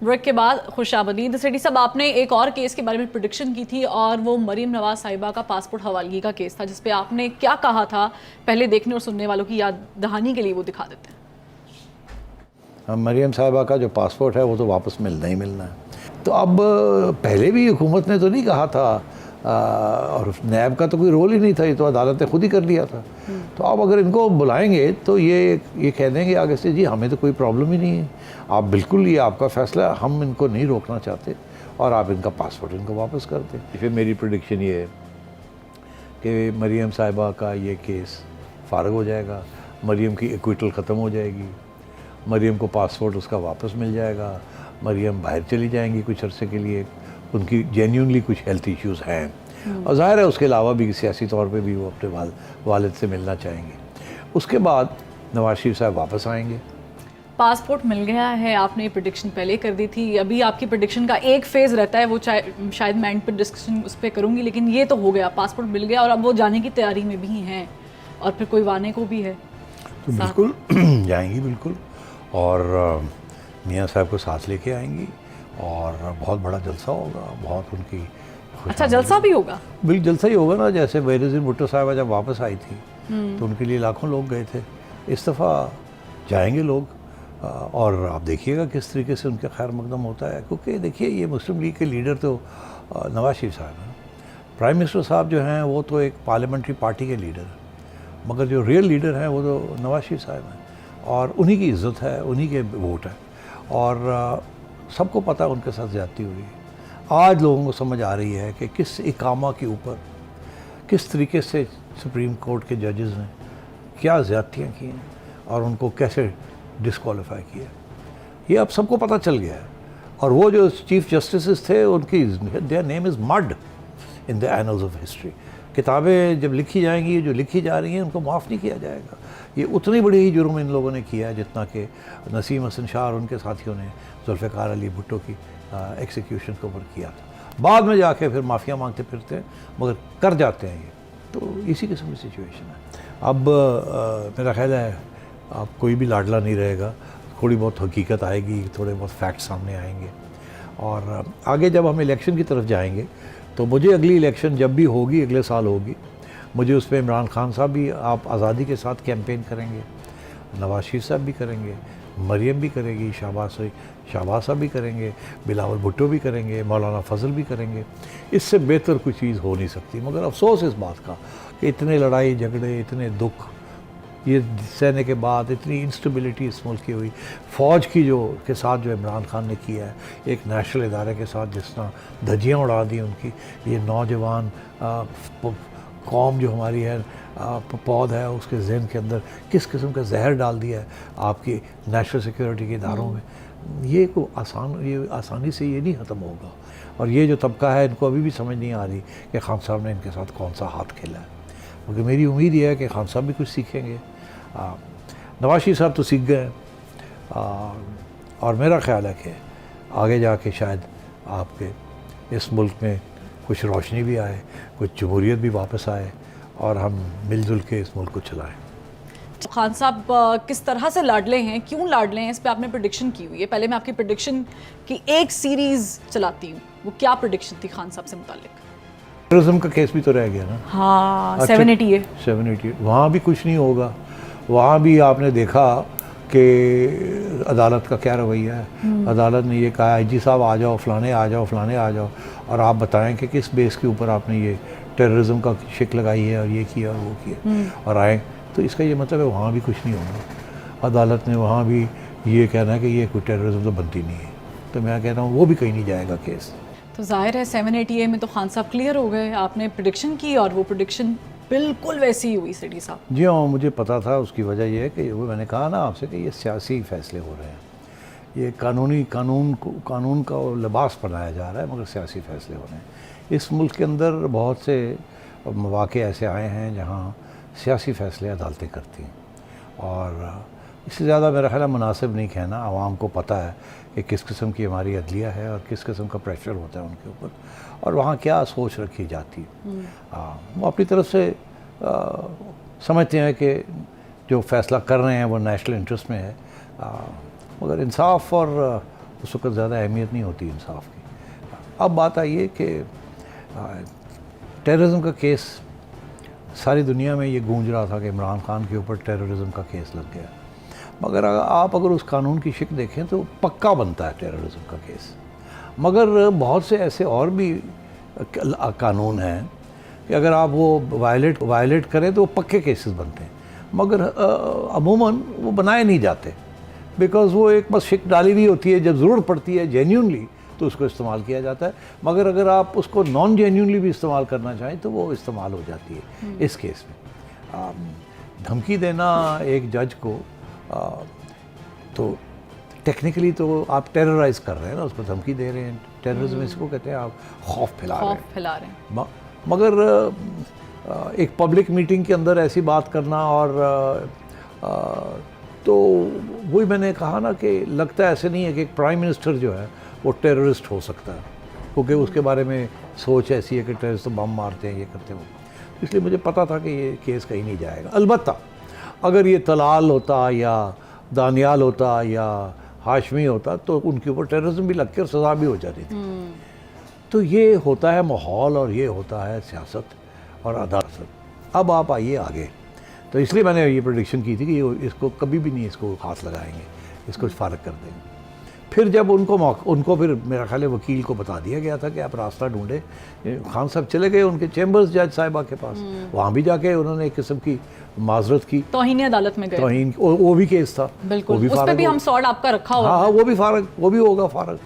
Break के बाद खुशामदीद। सेठी साहब, आपने एक और केस के बारे में प्रेडिक्शन की थी और वो मरीम नवाज साहिबा का पासपोर्ट हवालगी का केस था, जिसपे आपने क्या कहा था, पहले देखने और सुनने वालों की याद दहानी के लिए वो दिखा देते हैं। मरीम साहिबा का जो पासपोर्ट है वो तो वापस मिलना ही मिलना है। तो अब पहले भी हुकूमत ने तो नहीं कहा था, और नैब का तो कोई रोल ही नहीं था, ये तो अदालत ने खुद ही कर लिया था। तो अब अगर इनको बुलाएंगे तो ये कह देंगे आगे से, जी हमें तो कोई प्रॉब्लम ही नहीं है, आप बिल्कुल, ये आपका फ़ैसला, हम इनको नहीं रोकना चाहते और आप इनका पासपोर्ट इनको वापस कर दें। फिर मेरी प्रेडिक्शन ये है कि मरीम साहिबा का ये केस फ़ारग हो जाएगा, मरीम की एक्विटल ख़त्म हो जाएगी, मरीम को पासपोर्ट उसका वापस मिल जाएगा, मरीम बाहर चली जाएंगी कुछ अरसे के लिए, उनकी जेन्युइनली कुछ हेल्थ इश्यूज़ हैं और ज़ाहिर है उसके अलावा भी सियासी तौर पे भी वो अपने वालिद से मिलना चाहेंगे। उसके बाद नवाज शरीफ साहब वापस आएंगे। पासपोर्ट मिल गया है, आपने प्रेडिक्शन पहले कर दी थी, अभी आपकी प्रेडिक्शन का एक फेज़ रहता है, वो शायद मैं एंड पर डिस्कशन उस पर करूँगी, लेकिन ये तो हो गया, पासपोर्ट मिल गया और अब वो जाने की तैयारी में भी हैं और फिर कोई वाने को भी है। तो बिल्कुल जाएंगी बिल्कुल, और मियाँ साहब को साथ लेके आएंगी और बहुत बड़ा जलसा होगा, बहुत उनकी। अच्छा, जलसा भी होगा? बिल्कुल जलसा ही होगा ना, जैसे बेनज़ीर भुट्टो साहिबा जब वापस आई थी तो उनके लिए लाखों लोग गए थे, इस दफ़ा जाएंगे लोग और आप देखिएगा किस तरीके से उनका खैर मकदम होता है। क्योंकि देखिए ये मुस्लिम लीग के लीडर तो नवाज शरीफ साहब हैं, प्राइम मिनिस्टर साहब जो हैं वो तो एक पार्लियामेंट्री पार्टी के लीडर हैं, मगर जो रियल लीडर हैं वो तो नवाज शरीफ साहब हैं और उन्हीं की इज़्ज़त है, उन्हीं के वोट है और सबको पता है उनके साथ ज़्यादती हुई है। आज लोगों को समझ आ रही है कि किस इकामा के ऊपर किस तरीके से सुप्रीम कोर्ट के जजेस ने क्या ज़्यादतियाँ की हैं और उनको कैसे डिस्क्वालीफाई किया, ये अब सबको पता चल गया है। और वो जो चीफ़ जस्टिस थे उनकी their name is mud in the annuls of history. किताबें जब लिखी जाएंगी, जो लिखी जा रही हैं उनको माफ़ नहीं किया जाएगा। ये उतनी बड़ी ही जुर्म इन लोगों ने किया है जितना कि नसीम हसन शाह और उनके साथियों ने जुल्फ़िकार अली भुट्टो की एग्जीक्यूशन के ऊपर किया था। बाद में जाके फिर माफ़िया मांगते फिरते हैं, मगर कर जाते हैं ये। तो इसी किस्म की सिचुएशन है। अब मेरा ख्याल है अब कोई भी लाडला नहीं रहेगा, थोड़ी बहुत हकीकत आएगी, थोड़े बहुत फैक्ट सामने आएंगे और आगे जब हम इलेक्शन की तरफ जाएंगे तो मुझे अगली इलेक्शन जब भी होगी, अगले साल होगी, मुझे उस पर इमरान खान साहब भी आप आज़ादी के साथ कैंपेन करेंगे, नवाज शरीफ साहब भी करेंगे, मरियम भी करेगी, शाहबाज साहब भी करेंगे, बिलावल भुट्टो भी करेंगे, मौलाना फजल भी करेंगे। इससे बेहतर कोई चीज़ हो नहीं सकती। मगर अफसोस इस बात का कि इतने लड़ाई झगड़े, इतने दुख ये सहने के बाद, इतनी इंस्टेबिलिटी इस मुल्क की हुई, फ़ौज की जो के साथ जो इमरान खान ने किया है, एक नेशनल इदारे के साथ जिस तरह धज्जियाँ उड़ा दी उनकी, ये नौजवान कौम जो हमारी है, पौध है, उसके जहन के अंदर किस किस्म का जहर डाल दिया है आपकी नेशनल सिक्योरिटी के इदारों में, ये आसानी से ये नहीं ख़त्म होगा। और ये जो तबका है इनको अभी भी समझ नहीं आ रही कि खान साहब ने इनके साथ कौन सा हाथ खेला है। मगर मेरी उम्मीद ये है कि खान साहब भी कुछ सीखेंगे, नवाज शरीफ साहब तो सीख गए और मेरा ख्याल है कि आगे जाके शायद आपके इस मुल्क में कुछ रोशनी भी आए, कुछ जमहूरियत भी वापस आए और हम मिलजुल के इस मुल्क को चलाएं। खान साहब किस तरह से लाडले हैं, क्यों लाडले हैं, इस पे आपने प्रेडिक्शन की हुई है। पहले मैं आपकी प्रेडिक्शन की एक सीरीज़ चलाती हूँ, वो क्या प्रेडिक्शन थी खान साहब से मुतालिक? टेररिज्म का केस भी तो रह गया ना। हाँ, 788 वहाँ भी कुछ नहीं होगा। वहाँ भी आपने देखा कि अदालत का क्या रवैया है। अदालत ने ये कहा आईजी साहब आ जाओ, फलाने आ जाओ, फलाने आ जाओ, और आप बताएं कि किस बेस के ऊपर आपने ये टेररिज्म का शिक लगाई है और ये किया और वो किया, और आए। तो इसका ये मतलब है वहाँ भी कुछ नहीं होगा। अदालत ने वहाँ भी ये कहना है कि ये कोई टेररिज्म तो बनती नहीं है। तो मैं कह रहा हूँ वो भी कहीं नहीं जाएगा केस। तो जाहिर है 788 में तो खान साहब क्लियर हो गए, आपने प्रेडिक्शन की और वो प्रेडिक्शन बिल्कुल वैसी ही हुई सेठी साहब। जी हाँ, मुझे पता था। उसकी वजह यह है कि वो मैंने कहा ना आपसे कि ये सियासी फैसले हो रहे हैं, ये कानून का लिबास बनाया जा रहा है, मगर सियासी फैसले हो रहे हैं। इस मुल्क के अंदर बहुत से मौक़े ऐसे आए हैं जहाँ सियासी फ़ैसले अदालतें करती हैं और इससे ज़्यादा मेरा ख्याल मुनासिब नहीं कहना। आवाम को पता है कि किस किस्म की हमारी अदलिया है और किस किस्म का प्रेशर होता है उनके ऊपर और वहाँ क्या सोच रखी जाती है। वो अपनी तरफ से समझते हैं कि जो फ़ैसला कर रहे हैं वो नेशनल इंटरेस्ट में है, मगर इंसाफ और उस वक्त ज़्यादा अहमियत नहीं होती इंसाफ की। अब बात आई है कि टेररिज्म का केस सारी दुनिया में ये गूंज रहा था कि इमरान खान के ऊपर टेररिज्म का केस लग गया, मगर आप अगर उस कानून की शिक देखें तो पक्का बनता है टेररिज्म का केस। मगर बहुत से ऐसे और भी कानून हैं कि अगर आप वो वायलेट करें तो वो पक्के केसेस बनते हैं, मगर अमूमन वो बनाए नहीं जाते, बिकॉज़ वो एक बस शिक डाली हुई होती है, जब ज़रूरत पड़ती है जेन्युइनली तो उसको इस्तेमाल किया जाता है, मगर अगर आप उसको नॉन जेन्युइनली भी इस्तेमाल करना चाहें तो वो इस्तेमाल हो जाती है। इस केस में धमकी देना एक जज को तो टेक्निकली तो आप टेरराइज़ कर रहे हैं ना, उसको धमकी दे रहे हैं। टेररिज्म इसको कहते हैं, आप खौफ फैला रहे हैं। मगर एक पब्लिक मीटिंग के अंदर ऐसी बात करना और तो वही मैंने कहा ना कि लगता है ऐसे नहीं है कि एक प्राइम मिनिस्टर जो है वो टेररिस्ट हो सकता है, क्योंकि उसके बारे में सोच ऐसी है कि टेररिस्ट तो बम मारते हैं, ये करते हैं। इसलिए मुझे पता था कि ये केस कहीं नहीं जाएगा। अलबत्ता अगर ये तलाल होता या दानियाल होता या हाशमी होता तो उनके ऊपर टेररिज्म भी लग के और सज़ा भी हो जाती थी। तो ये होता है माहौल और ये होता है सियासत और अदालत। अब आप आइए आगे, तो इसलिए मैंने ये प्रेडिक्शन की थी कि इसको कभी भी नहीं इसको हाथ लगाएंगे, इसको फारग कर देंगे। फिर जब उनको फिर मेरा ख्याल है वकील को बता दिया गया था कि आप रास्ता ढूंढे। खान साहब चले गए उनके चैम्बर्स जज साहिबा के पास, वहाँ भी जाके उन्होंने एक किस्म की माजरत की, तौहीन अदालत में गए, तौहीन वो भी केस था, बिल्कुल, उस पे भी हम सॉर्ट आपका रखा हुआ। हाँ, वो भी होगा फारग।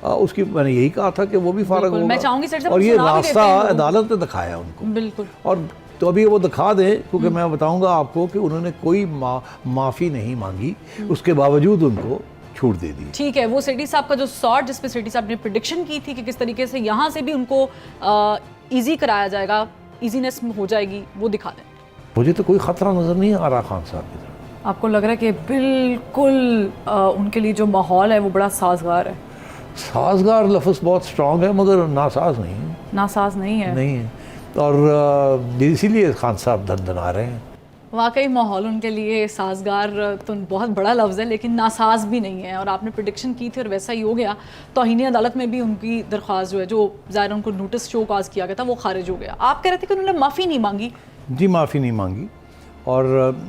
उसकी मैंने यही कहा था कि वो भी फारग होगा। मैं चाहूंगी सर और ये रास्ता अदालत ने दिखाया उनको, बिल्कुल। और तो अभी वो दिखा दें, क्योंकि मैं बताऊंगा आपको कि उन्होंने कोई माफ़ी नहीं मांगी, उसके बावजूद उनको छूट दे दी। ठीक है, वो सेठी साहब का जो शॉट जिस पे सेठी साहब ने प्रेडिक्शन की थी कि किस तरीके से यहाँ से भी उनको इजी कराया जाएगा, इजीनेस हो जाएगी, वो दिखा दें। मुझे तो कोई ख़तरा नज़र नहीं आ रहा खान साहब की तरफ। आपको लग रहा है कि बिल्कुल उनके लिए जो माहौल है वो बड़ा साजगार है? साजगार लफ्ज़ बहुत स्ट्रॉन्ग है, मगर नासाज नहीं है। नासाज नहीं है, और इसीलिए खान साहब धनधना रहे हैं। वाकई माहौल उनके लिए साजगार तो बहुत बड़ा लफ्ज़ है, लेकिन नासाज भी नहीं है। और आपने प्रेडिक्शन की थी और वैसा ही हो गया। तौहीन अदालत में भी उनकी दरख्वास्त जो है, जो ज़ाहिर उनको नोटिस शो काज किया गया था, वो खारिज हो गया। आप कह रहे थे कि उन्होंने माफ़ी नहीं मांगी? जी, माफ़ी नहीं मांगी। और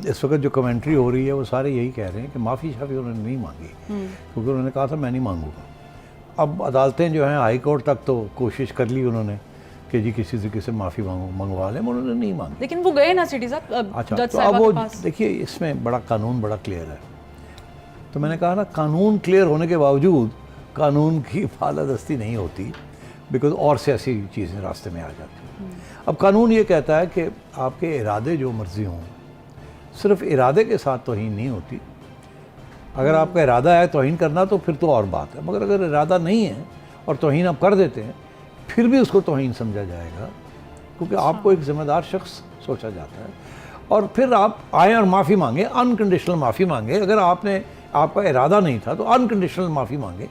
इस वक्त जो कमेंट्री हो रही है वो सारे यही कह रहे हैं कि माफ़ी शाफ़ी उन्होंने नहीं मांगी, क्योंकि उन्होंने कहा था मैं नहीं मांगूंगा। अब अदालतें जो हैं हाई कोर्ट तक तो कोशिश कर ली उन्होंने कि जी किसी तरीके से माफ़ी मंगवा लें, उन्होंने नहीं मांगी। लेकिन वो गए ना सिटी साहब। अच्छा, तो अब वो देखिए, इसमें कानून बड़ा क्लियर है। तो मैंने कहा ना, कानून क्लियर होने के बावजूद कानून की बालादस्ती नहीं होती, बिकॉज और से ऐसी चीज़ें रास्ते में आ जाती हैं। अब कानून ये कहता है कि आपके इरादे जो मर्जी हों, सिर्फ इरादे के साथ तौहीन नहीं होती। अगर आपका इरादा है तौहीन करना तो फिर तो और बात है, मगर अगर इरादा नहीं है और तौहीन आप कर देते हैं, फिर भी उसको तौहीन समझा जाएगा, क्योंकि आपको एक ज़िम्मेदार शख्स सोचा जाता है। और फिर आप आए और माफ़ी मांगे, अनकंडीशनल माफ़ी मांगे। अगर आपका इरादा नहीं था तो अनकंडीशनल माफ़ी मांगे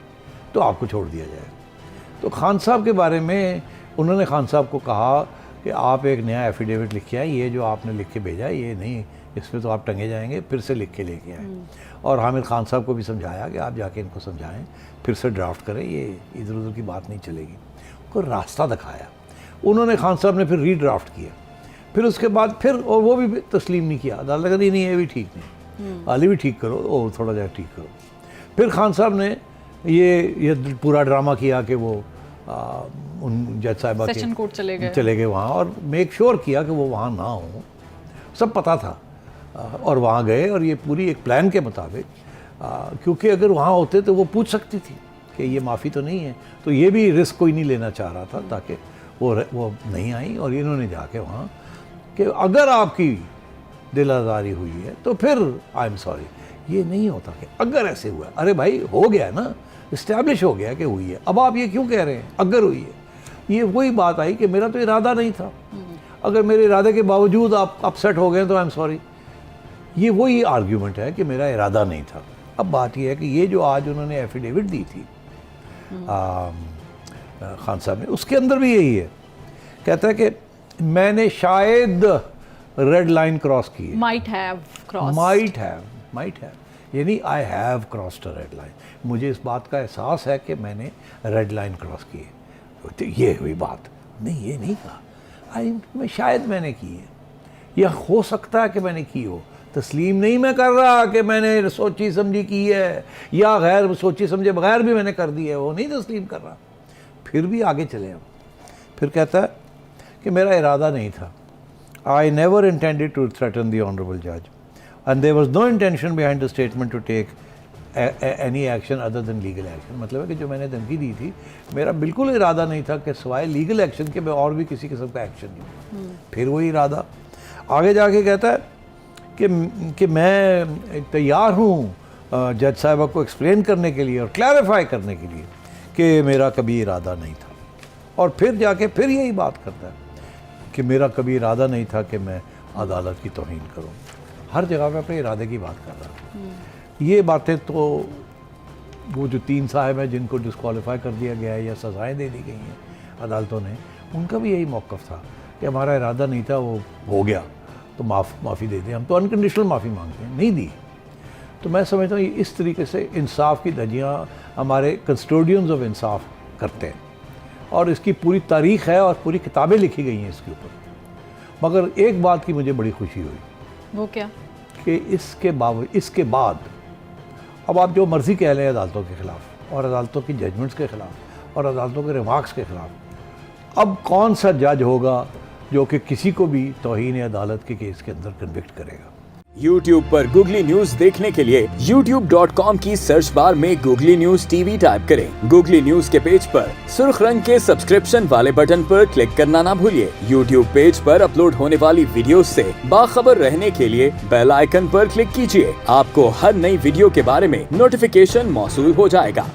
तो आपको छोड़ दिया जाएगा। तो खान साहब के बारे में उन्होंने खान साहब को कहा कि आप एक नया एफिडेविट लिख के आए, ये जो आपने लिख के भेजा ये नहीं, इस पर तो आप टंगे जाएंगे, फिर से लिख के लेके आए। और हामिद खान साहब को भी समझाया कि आप जाके इनको समझाएं, फिर से ड्राफ्ट करें, ये इधर उधर की बात नहीं चलेगी। को रास्ता दिखाया उन्होंने, खान साहब ने फिर रीड्राफ्ट किया, फिर उसके बाद फिर और वो भी तस्लीम नहीं किया। अदालत कहती नहीं, ये भी ठीक नहीं, हाली भी ठीक करो और थोड़ा जगह ठीक करो। फिर खान साहब ने ये पूरा ड्रामा किया कि वो उन जज साहिबा के सेशन कोर्ट चले गए वहाँ, और मेक श्योर किया कि वो वहाँ ना हो, सब पता था। और वहाँ गए और ये पूरी एक प्लान के मुताबिक, क्योंकि अगर वहाँ होते तो वो पूछ सकती थी कि ये माफ़ी तो नहीं है, तो ये भी रिस्क कोई नहीं लेना चाह रहा था, ताकि वो नहीं आई। और इन्होंने जाके वहाँ कि अगर आपकी दिल आज़ारी हुई है तो फिर आई एम सॉरी। ये नहीं होता कि अगर ऐसे हुआ, अरे भाई हो गया ना, इस्टेब्लिश हो गया कि हुई है, अब आप ये क्यों कह रहे हैं अगर हुई है। ये वही बात आई कि मेरा तो इरादा नहीं था, अगर मेरे इरादे के बावजूद आप अपसेट हो गए तो आई एम सॉरी। ये वही आर्ग्यूमेंट है कि मेरा इरादा नहीं था। अब बात यह है कि ये जो आज उन्होंने एफिडेविट दी थी खान साहब ने, उसके अंदर भी यही है, कहता है कि मैंने शायद रेड लाइन क्रॉस की है, might have cross, might have यानी I have crossed a red line, मुझे इस बात का एहसास है कि मैंने रेड लाइन क्रॉस की है। तो ये हुई बात, नहीं ये नहीं कहा, शायद मैंने की है, या हो सकता है कि मैंने की हो। तस्लीम नहीं मैं कर रहा कि मैंने सोची समझी की है, या गैर सोची समझे बगैर भी मैंने कर दी है, वो नहीं तस्लीम कर रहा। फिर भी आगे चले हम, फिर कहता है कि मेरा इरादा नहीं था, I never intended to threaten the honourable जज and there was no intention behind the statement to take any action other than legal action. मतलब है कि जो मैंने धमकी दी थी, मेरा बिल्कुल इरादा नहीं था कि सिवाय लीगल एक्शन के मैं और भी किसी किस्म का एक्शन लूँ। फिर वही इरादा आगे जाके कहता है कि मैं तैयार हूँ जज साहिबा को एक्सप्लेन करने के लिए और क्लैरिफाई करने के लिए कि मेरा कभी इरादा नहीं था। और फिर जाके फिर यही बात करता है कि मेरा कभी इरादा नहीं था कि मैं अदालत की तौहीन करूँ। हर जगह पे अपने इरादे की बात कर रहा है। ये बातें तो वो जो 3 साहब हैं जिनको डिस्क्वालीफाई कर दिया गया है या सज़ाएँ दे दी गई हैं अदालतों ने, उनका भी यही मौक़िफ़ था कि हमारा इरादा नहीं था, वो हो गया तो माफ़ी दे दें। हम तो अनकंडीशनल माफ़ी मांगते हैं, नहीं दी। तो मैं समझता हूँ इस तरीके से इंसाफ की धज्जियाँ हमारे कस्टोडियंस ऑफ इंसाफ करते हैं, और इसकी पूरी तारीख़ है और पूरी किताबें लिखी गई हैं इसके ऊपर। मगर एक बात की मुझे बड़ी खुशी हुई, वो क्या? कि इसके बाद अब आप जो मर्ज़ी कह लें अदालतों के ख़िलाफ़ और अदालतों की जजमेंट्स के ख़िलाफ़ और अदालतों के रिमार्क्स के ख़िलाफ़, अब कौन सा जज होगा जो कि किसी को भी तौहीन अदालत के केस के अंदर कन्विक्ट करेगा। YouTube पर गूगली न्यूज देखने के लिए youtube.com की सर्च बार में गूगली न्यूज टीवी टाइप करें। गूगली न्यूज के पेज पर सुर्ख रंग के सब्सक्रिप्शन वाले बटन पर क्लिक करना ना भूलिए। YouTube पेज पर अपलोड होने वाली वीडियोस से बाखबर रहने के लिए बेल आइकन पर क्लिक कीजिए। आपको हर नई वीडियो के बारे में नोटिफिकेशन मौसूल हो जाएगा।